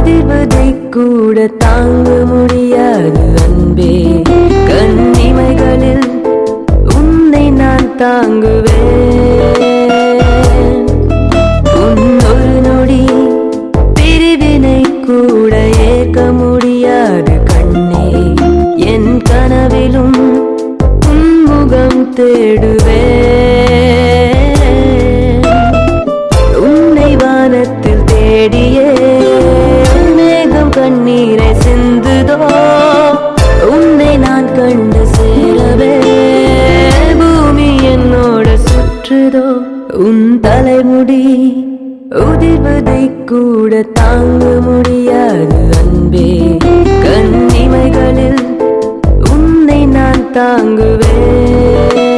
உதிர்வதை கூட தாங்க முடியாது அன்பே. கண்ணிமைகளில் உன்னை நான் தாங்குவேன். உன்னொரு நொடி பிரிவினை கூட ஏற்க முடியாது கண்ணே. என் கனவிலும் உன்முகம் தேடுவேன். உன்னை வானத்தில் தேடியே மேகம் கண்ணீரை சிந்துதோ. உன்னை நான் கண்டு சேரவே பூமி என்னோட சுற்றுதோ. உன் தலைமுடி உதிர்வதை கூட தாங்க முடியாது அன்பே. கண்ணிமைகளில் உன்னை நான் தாங்குவேன்.